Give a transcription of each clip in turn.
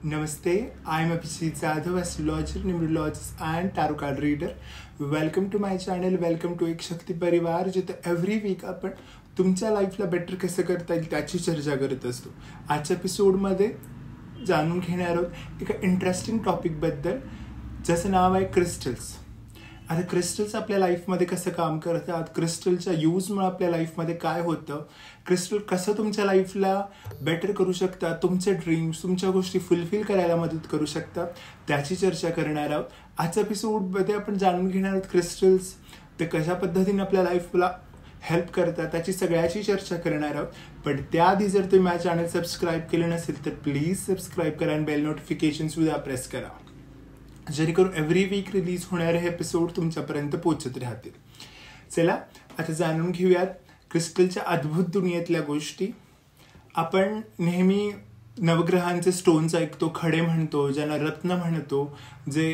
Namaste, I am Abhijit Jadhav, astrologer, numerologist and tarot card reader. Welcome to my channel, welcome to एक शक्ती परिवार, जिथे every weak आपण तुमच्या लाईफला better कसं करता येईल त्याची चर्चा करत असतो. आजच्या एपिसोडमध्ये जाणून घेणार आहोत एका इंटरेस्टिंग टॉपिकबद्दल, ज्याचं नाव आहे क्रिस्टल्स. आता क्रिस्टल्स आपल्या लाईफमध्ये कसं काम करतात, क्रिस्टलच्या यूजमुळे आपल्या लाईफमध्ये काय होतं, क्रिस्टल कसं तुमच्या लाईफला बेटर करू शकतात, तुमचे ड्रीम्स, तुमच्या गोष्टी फुलफिल करायला मदत करू शकतात, त्याची चर्चा करणार आहोत. आजच्या एपिसोडमध्ये आपण जाणून घेणार आहोत क्रिस्टल्स ते कशा पद्धतीने आपल्या लाईफला हेल्प करतात, त्याची सगळ्याची चर्चा करणार आहोत. पण त्याआधी जर तुम्ही माझ्या चॅनल सबस्क्राईब केलं नसेल तर प्लीज सबस्क्राईब करा आणि बेल नोटिफिकेशन सुद्धा प्रेस करा, जेणेकरून एव्हरी वीक रिलीज होणारे हे एपिसोड तुमच्यापर्यंत पोहोचत राहतील. चला आता जाणून घेऊयात क्रिस्टलच्या अद्भुत दुनियेतल्या गोष्टी. आपण नेहमी नवग्रहांचे स्टोन्स ऐकतो, खडे म्हणतो, ज्यांना रत्न म्हणतो, जे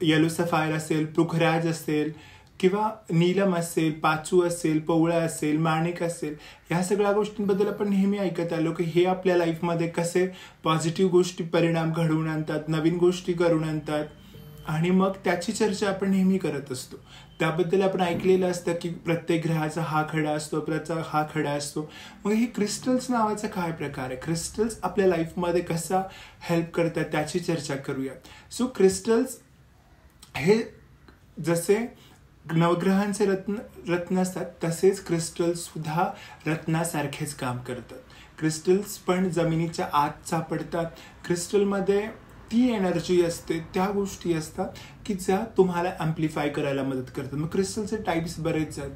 येलो सफायर असेल, पृथ्वीराज असेल किंवा नीलम असेल, पाचू असेल, पवळा असेल, माणिक असेल, ह्या सगळ्या गोष्टींबद्दल आपण नेहमी ऐकत आलो की हे आपल्या लाईफमध्ये कसे पॉझिटिव्ह गोष्टी परिणाम घडवून आणतात, नवीन गोष्टी करून आणतात, आणि मग त्याची चर्चा आपण नेहमी करत असतो. त्याबद्दल आपण ऐकलेलं असतं की प्रत्येक ग्रहाचा हा खडा असतो, हा खडा असतो. मग ही क्रिस्टल्स नावाचा काय प्रकार आहे, क्रिस्टल्स आपल्या लाईफमध्ये कसा हेल्प करतात त्याची चर्चा करूयात. सो क्रिस्टल्स हे जसे नवग्रहांचे रत्न असतात तसेच क्रिस्टल्स सुद्धा रत्नासारखेच काम करतात. क्रिस्टल्स पण जमिनीच्या आत सापडतात. क्रिस्टलमध्ये ती एनर्जी असते, त्या गोष्टी असतात की ज्या तुम्हाला ॲम्प्लिफाय करायला मदत करतात. मग क्रिस्टलचे टाईप्स बरेच आहेत.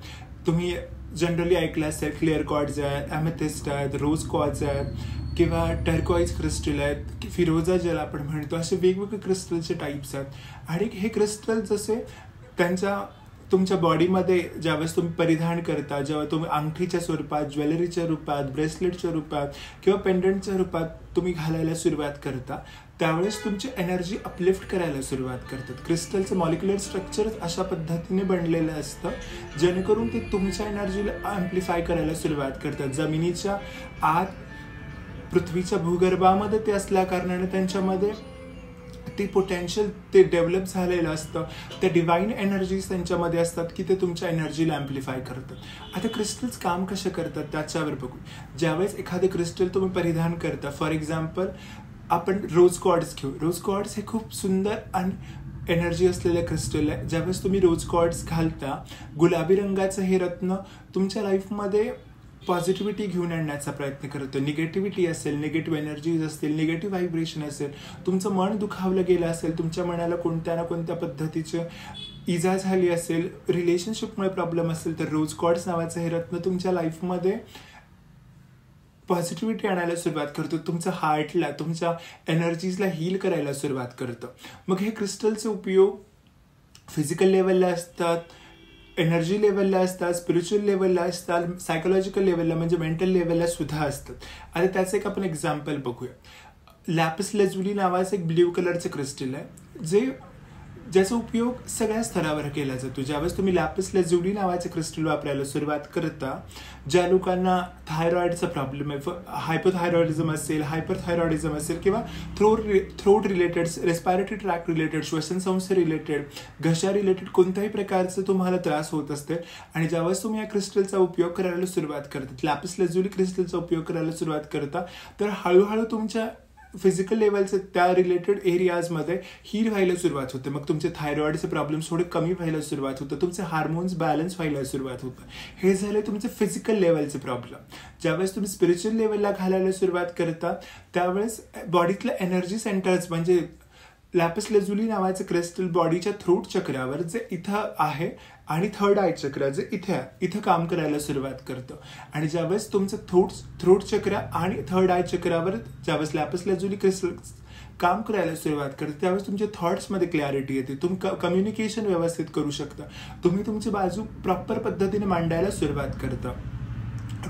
तुम्ही जनरली ऐकलं असेल क्लिअर क्वार्ट्ज आहेत, ॲमेथिस्ट आहेत, रोज क्वार्ट्ज आहेत किंवा टर्कॉइज क्रिस्टल आहेत, फिरोजा ज्याला आपण म्हणतो, असे वेगवेगळे क्रिस्टलचे टाईप्स आहेत. आणि हे क्रिस्टल जसे तुमच्या बॉडीमध्ये ज्यावेळेस तुम्ही परिधान करता, जेव्हा तुम्ही अंगठीच्या स्वरूपात, ज्वेलरीच्या रूपात, ब्रेसलेटच्या रूपात किंवा पेंडंटच्या रूपात तुम्ही घालायला सुरुवात करता, त्यावेळेस तुमची एनर्जी अपलिफ्ट करायला सुरुवात करतात. क्रिस्टलचं मॉलिक्युलर स्ट्रक्चर अशा पद्धतीने बनलेलं असतं जेणेकरून ते तुमच्या एनर्जीला ॲम्प्लिफाय करायला सुरुवात करतात. जमिनीच्या आत पृथ्वीच्या भूगर्भामध्ये ते असल्या कारणाने त्यांच्यामध्ये ते पोटेन्शियल ते डेव्हलप झालेलं असतं. त्या डिवाईन एनर्जीज त्यांच्यामध्ये असतात की ते तुमच्या एनर्जीला ॲम्प्लिफाय करतात. आता क्रिस्टल्स काम कसे करतात त्याच्यावर बघू. ज्यावेळेस एखादे क्रिस्टल तुम्ही परिधान करता, फॉर एक्झाम्पल आपण रोज क्वार्ट्ज घेऊ. रोज क्वार्ट्ज हे खूप सुंदर आणि एनर्जी असलेलं क्रिस्टल आहे. ज्यावेळेस तुम्ही रोज क्वार्ट्ज घालता, गुलाबी रंगाचं हे रत्न तुमच्या लाईफमध्ये पॉझिटिव्हिटी घेऊन आणण्याचा प्रयत्न करतो. निगेटिव्हिटी असेल, निगेटिव्ह एनर्जीज असतील, निगेटिव्ह व्हायब्रेशन असेल, तुमचं मन दुखावलं गेलं असेल, तुमच्या मनाला कोणत्या ना कोणत्या पद्धतीची इजा झाली असेल, रिलेशनशिपमुळे प्रॉब्लेम असेल, तर रोज क्वार्ट्ज नावाचं हे रत्न तुमच्या लाईफमध्ये पॉझिटिव्हिटी आणायला सुरुवात करतो. तुमच्या हार्टला, तुमच्या एनर्जीजला हील करायला सुरुवात करतं. मग हे क्रिस्टलचे उपयोग फिजिकल लेवलला असतात, एनर्जी लेवलला असतात, स्पिरिच्युअल लेवलला असतात, सायकोलॉजिकल लेवलला म्हणजे मेंटल लेवलला सुद्धा असतात. आता त्याचं एक आपण एक्झाम्पल बघूया. लॅपिस लॅझुली नावाचं एक ब्ल्यू कलरचं क्रिस्टल आहे ज्याचा उपयोग सगळ्या स्तरावर केला जातो. ज्यावेळेस तुम्ही लॅपिस लॅझुली नावाचं क्रिस्टल वापरायला सुरुवात करता, ज्या लोकांना थायरॉइडचा प्रॉब्लेम आहे, हायपोथायरॉइडिझम असेल, हायपरथायरॉइडिझम असेल किंवा throat related, respiratory tract related, श्वसनसंस्था रिलेटेड, घशा रिलेटेड कोणत्याही प्रकारचं तुम्हाला त्रास होत असते आणि ज्यावेळेस तुम्ही या क्रिस्टलचा उपयोग करायला सुरुवात करतात, लॅपिस लॅझुली क्रिस्टलचा उपयोग करायला सुरुवात करता, तर हळूहळू तुमच्या फिजिकल लेवलचे त्या रिलेटेड एरियाजमध्ये हील व्हायला सुरुवात होते. मग तुमचे थायरॉइडचे प्रॉब्लेम्स थोडे कमी व्हायला सुरुवात होतं, तुमचे हार्मोन्स बॅलन्स व्हायला सुरुवात होतं. हे झाले तुमचे फिजिकल लेवलचे प्रॉब्लेम. ज्यावेळेस तुम्ही स्पिरिच्युअल लेवलला घालायला सुरुवात करता त्यावेळेस बॉडीतल्या एनर्जी सेंटर्स म्हणजे लॅपिस लॅझुली नावाचं क्रिस्टल बॉडीच्या थ्रोट चक्रावर जे इथं आहे आणि थर्ड आय चक्र जे इथं काम करायला सुरुवात करतं. आणि ज्यावेळेस तुमचं थ्रोट चक्र आणि थर्ड आय चक्रावर ज्यावेळेस लॅपिस लॅझुली क्रिस्टल काम करायला सुरुवात करते त्यावेळेस तुमच्या थॉट्समध्ये क्लॅरिटी येते, तुम्ही कम्युनिकेशन व्यवस्थित करू शकता, तुम्ही तुमची बाजू प्रॉपर पद्धतीने मांडायला सुरुवात करता.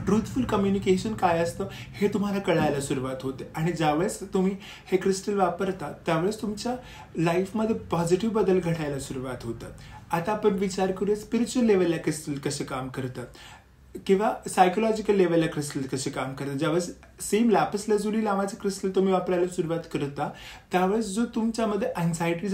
ट्रूथफुल कम्युनिकेशन काय असतं हे तुम्हाला कळायला सुरुवात होते. आणि ज्यावेळेस तुम्ही हे क्रिस्टल वापरता त्यावेळेस तुमच्या लाईफमध्ये पॉझिटिव्ह बदल घडायला सुरुवात होतात. आता आपण विचार करूया स्पिरिच्युअल लेवलला क्रिस्टल कसे काम करतात किंवा सायकोलॉजिकल लेवलला क्रिस्टल कसे काम करतात. ज्यावेळेस सेम लॅपिस लॅझुली नावाचं क्रिस्टल तुम्ही वापरायला सुरुवात करता त्यावेळेस जो तुमच्यामध्ये अँझायटी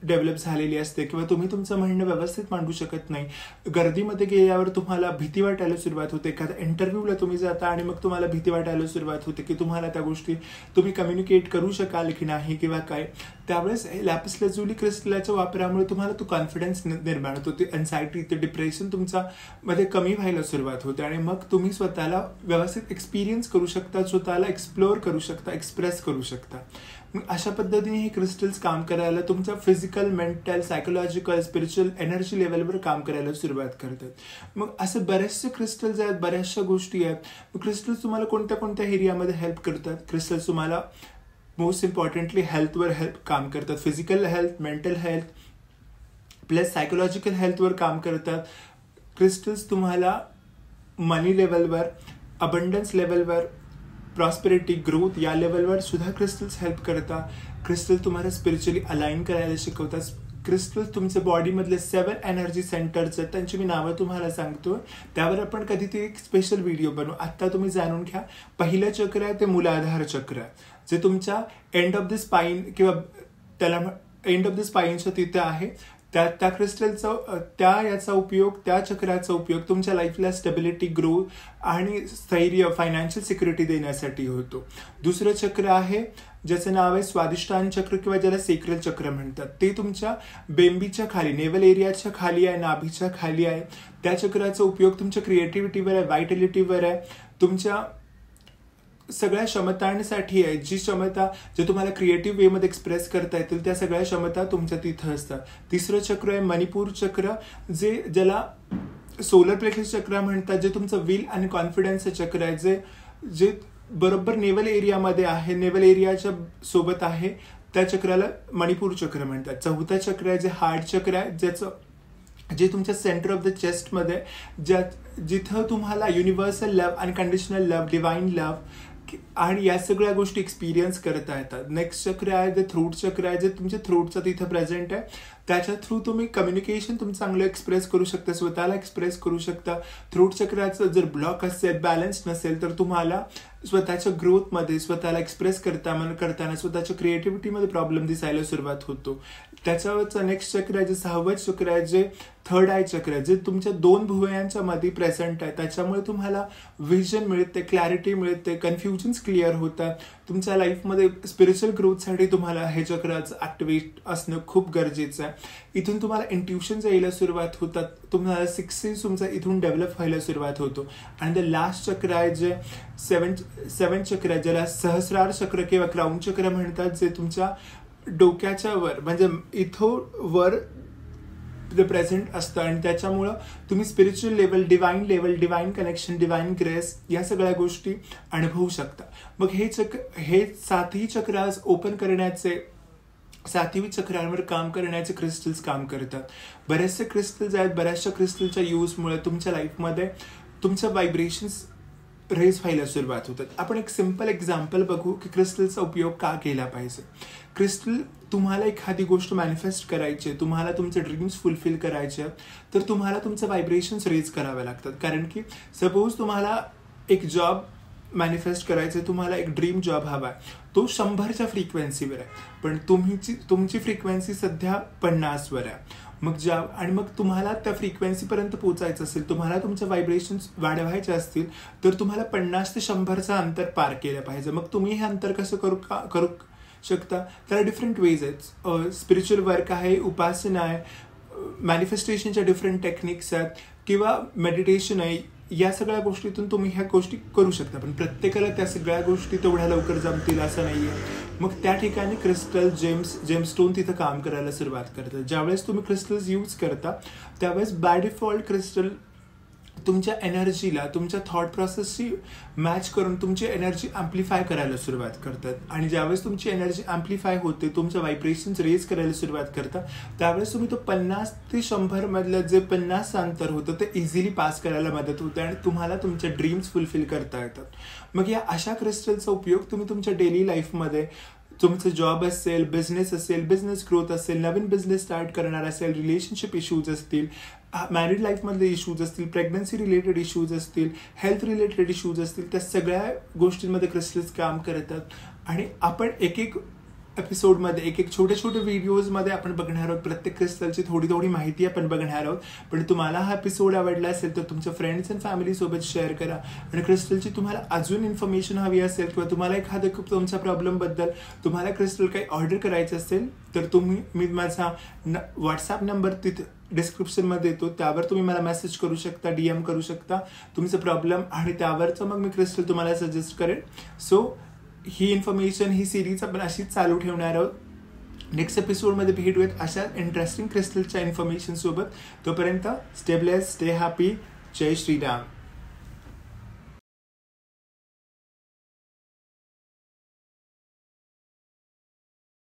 डेव्हलप झालेली असते किंवा तुम्ही तुमचं म्हणणं व्यवस्थित मांडू शकत नाही, गर्दीमध्ये गेल्यावर तुम्हाला भीती वाटायला सुरुवात होते, एखाद्या इंटरव्ह्यूला तुम्ही जाता आणि मग तुम्हाला भीती वाटायला सुरुवात होते की तुम्हाला त्या गोष्टी तुम्ही कम्युनिकेट करू शकाल की नाही किंवा काय, त्यावेळेस लॅपिस लॅझुली क्रिस्टलच्या वापरामुळे तुम्हाला तो कॉन्फिडन्स निर्माण होतो, ते अँझायटी ते डिप्रेशन तुमच्यामध्ये कमी व्हायला सुरुवात होते आणि मग तुम्ही स्वतःला व्यवस्थित एक्सपिरियन्स करू शकता, स्वतःला एक्सप्लोअर करू शकता, एक्सप्रेस करू शकता. मग अशा पद्धतीने हे क्रिस्टल्स काम करायला तुमच्या physical, mental, psychological, spiritual energy लेवलवर काम करायला सुरुवात करतात. मग असे बरेचसे क्रिस्टल्स आहेत, बऱ्याचशा गोष्टी आहेत. मग क्रिस्टल्स तुम्हाला कोणत्या कोणत्या एरियामध्ये हेल्प करतात? क्रिस्टल्स तुम्हाला मोस्ट इम्पॉर्टंटली हेल्थवर काम करतात, physical health, mental health plus psychological हेल्थवर काम करतात. क्रिस्टल्स तुम्हाला मनी लेवलवर, अबंडन्स लेवलवर, प्रॉस्पेरिटी, ग्रोथ या लेवलवर सुद्धा क्रिस्टल्स हेल्प करतात. क्रिस्टल तुम्हाला स्पिरिच्युअली अलाइन करायला शिकवतात. क्रिस्टल्स तुमच्या बॉडीमधले 7 एनर्जी सेंटर्स आहेत, त्यांची मी नावं तुम्हाला सांगतो, त्यावर आपण कधीतरी एक स्पेशल व्हिडिओ बनवू. आत्ता तुम्ही जाणून घ्या. पहिलं चक्र आहे ते मूलाधार चक्र आहे, जे तुमच्या एंड ऑफ द स्पाईन किंवा त्याला एंड ऑफ द स्पाईनच्या तिथे आहे. त्या क्रिस्टलचा याचा उपयोग, त्या चक्राचा उपयोग तुमच्या लाईफला स्टेबिलिटी, ग्रोथ आणि स्थैर्य, फायनान्शियल सिक्युरिटी देण्यासाठी होतो. दुसरं चक्र आहे ज्याचं नाव आहे स्वादिष्टान चक्र किंवा ज्याला सेक्रल चक्र म्हणतात. ते तुमच्या बेंबीच्या खाली, नेवल एरियाच्या खाली आहे, नाभीच्या खाली आहे. त्या चक्राचा उपयोग तुमच्या क्रिएटिव्हिटीवर आहे, व्हायटॅलिटीवर आहे, तुमच्या सगळ्या क्षमतांसाठी आहे. जी क्षमता जे तुम्हाला क्रिएटिव्ह वेमध्ये एक्सप्रेस करता येतील त्या सगळ्या क्षमता तुमच्या तिथं असतात. तिसरं चक्र आहे मणिपूर चक्र, ज्याला सोलर प्लेक्सस चक्र म्हणतात, जे तुमचं विल आणि कॉन्फिडन्सचं चक्र आहे, जे बरोबर नेवल एरियामध्ये आहे, नेवल एरियाच्या सोबत आहे. त्या चक्राला मणिपूर चक्र म्हणतात. चौथं चक्र आहे जे हार्ट चक्र आहे, जे तुमच्या सेंटर ऑफ द चेस्टमध्ये, जिथं तुम्हाला universal love, unconditional love, divine love आणि या सगळ्या गोष्टी एक्सपिरियन्स करता येतात. नेक्स्ट चक्र आहे ते थ्रोट चक्र आहे, जे तुमच्या थ्रोटचं तिथं प्रेझेंट आहे. त्याच्या थ्रू तुम्ही कम्युनिकेशन तुमचं चांगलं एक्सप्रेस करू शकता, स्वतःला एक्सप्रेस करू शकता. थ्रोट चक्राचं जर ब्लॉक असेल, बॅलन्स नसेल, तर तुम्हाला स्वतःच्या ग्रोथमध्ये, स्वतःला एक्सप्रेस करताना स्वतःच्या क्रिएटिव्हिटीमध्ये प्रॉब्लेम दिसायला सुरुवात होतो. त्याच्यावरचं नेक्स्ट चक्र आहे जे 6वं चक्र आहे, जे थर्ड आय चक्र आहे, जे तुमच्या 2 भुवयांच्या मध्ये प्रेझेंट आहे. त्याच्यामुळे तुम्हाला व्हिजन मिळते, क्लॅरिटी मिळते, कन्फ्युजन्स क्लिअर होतात. तुमच्या लाईफमध्ये स्पिरिच्युअल ग्रोथसाठी तुम्हाला हे चक्राचं ॲक्टिवेट असणं खूप गरजेचं आहे. इथून तुम्हाला इंट्युशन्स यायला सुरुवात होतात, तुम्हाला 6 सेन्स तुमचा इथून डेव्हलप व्हायला सुरुवात होतो. आणि द लास्ट चक्र आहे जे 7 चक्र आहे, ज्याला सहस्रार चक्र किंवा क्राऊन चक्र म्हणतात, जे तुमच्या डोक्याच्या वर म्हणजे इथं वर प्रेझेंट असतं आणि त्याच्यामुळं तुम्ही spiritual level, divine connection, divine grace या सगळ्या गोष्टी अनुभवू शकता. मग हे 7ही चक्र ओपन करण्याचे, 7वी चक्रांवर काम करण्याचे क्रिस्टल्स काम करतात. बरेचसे क्रिस्टल्स आहेत, बऱ्याचशा क्रिस्टलच्या यूजमुळे तुमच्या लाईफमध्ये तुमच्या व्हायब्रेशन्स रेज व्हायला सुरुवात होतात. आपण एक सिम्पल एक्झाम्पल बघू की क्रिस्टलचा उपयोग का केला पाहिजे. क्रिस्टल तुम्हाला एखादी गोष्ट मॅनिफेस्ट करायची, तुम्हाला तुमचे ड्रीम्स फुलफिल करायचे, तर तुम्हाला तुमचं व्हायब्रेशन्स रेज करावे लागतात. कारण की सपोज तुम्हाला एक जॉब मॅनिफेस्ट करायचं, तुम्हाला एक ड्रीम जॉब हवा आहे, तो 100च्या फ्रिक्वेन्सीवर आहे, पण तुमची फ्रिक्वेन्सी सध्या 50वर आहे. मग तुम्हाला त्या फ्रिक्वेन्सीपर्यंत पोहोचायचं असेल, तुम्हाला तुमचे व्हायब्रेशन्स वाढवायचे असतील, तर तुम्हाला 50 ते 100चं अंतर पार केलं पाहिजे. मग तुम्ही हे अंतर कसं करू शकता? त्याला डिफरंट वेज आहेत. स्पिरिच्युअल वर्क आहे, उपासना आहे, मॅनिफेस्टेशनच्या डिफरंट टेक्निक्स आहेत किंवा मेडिटेशन आहे. या सगळ्या गोष्टीतून तुम्ही ह्या गोष्टी करू शकता, पण प्रत्येकाला त्या सगळ्या गोष्टी तेवढ्या लवकर जमतील असं नाही आहे. मग त्या ठिकाणी क्रिस्टल, जेमस्टोन तिथं काम करायला सुरुवात करतात. ज्यावेळेस तुम्ही क्रिस्टल्स यूज करता त्यावेळेस बाय डिफॉल्ट क्रिस्टल तुमच्या एनर्जीला, तुमच्या थॉट प्रोसेसशी मॅच करून तुमची एनर्जी ॲम्प्लिफाय करायला सुरुवात करतात. आणि ज्यावेळेस तुमची एनर्जी ॲम्प्लिफाय होते, तुमचं व्हायब्रेशन्स रेज करायला सुरुवात करता, त्यावेळेस तुम्ही तो 50 ते 100 मधलं जे 50 अंतर होतं ते इझिली पास करायला मदत होते आणि तुम्हाला तुमचे ड्रीम्स फुलफिल करता येतात. मग या अशा क्रिस्टलचा उपयोग तुम्ही तुमच्या डेली लाईफमध्ये तुमचं जॉब असेल, बिझनेस असेल, बिझनेस ग्रोथ असेल, नवीन बिझनेस स्टार्ट करणार असेल, रिलेशनशिप इश्यूज असतील, मॅरिड लाईफमधले इश्यूज असतील, प्रेग्नन्सी रिलेटेड इश्यूज असतील, हेल्थ रिलेटेड इश्यूज असतील, त्या सगळ्या गोष्टींमध्ये क्रिस्टल्स काम करतात. आणि आपण एक एक एपिसोडमध्ये, एक एक छोटे छोटे व्हिडिओजमध्ये आपण बघणार आहोत. प्रत्येक क्रिस्टलची थोडी थोडी माहिती आपण बघणार आहोत. पण तुम्हाला हा एपिसोड आवडला असेल तर तुमच्या फ्रेंड्स अँड फॅमिलीसोबत शेअर करा. आणि क्रिस्टलची तुम्हाला अजून इन्फॉर्मेशन हवी असेल किंवा तुम्हाला एखाद्या तुमच्या प्रॉब्लेमबद्दल तुम्हाला क्रिस्टल काही ऑर्डर करायचं असेल तर मी माझा व्हॉट्सॲप नंबर तिथे डिस्क्रिप्शनमध्ये येतो, त्यावर तुम्ही मला मेसेज करू शकता, DM करू शकता तुमचं प्रॉब्लेम, आणि त्यावरचं मग मी क्रिस्टल तुम्हाला सजेस्ट करेन. सो ही इन्फॉर्मेशन, ही सिरीज आपण अशीच चालू ठेवणार आहोत. नेक्स्ट एपिसोडमध्ये भेटूयात अशा इंटरेस्टिंग क्रिस्टलच्या इन्फॉर्मेशन सोबत. तोपर्यंत स्टे ब्लेस्ड, स्टे हॅपी. जय श्रीराम.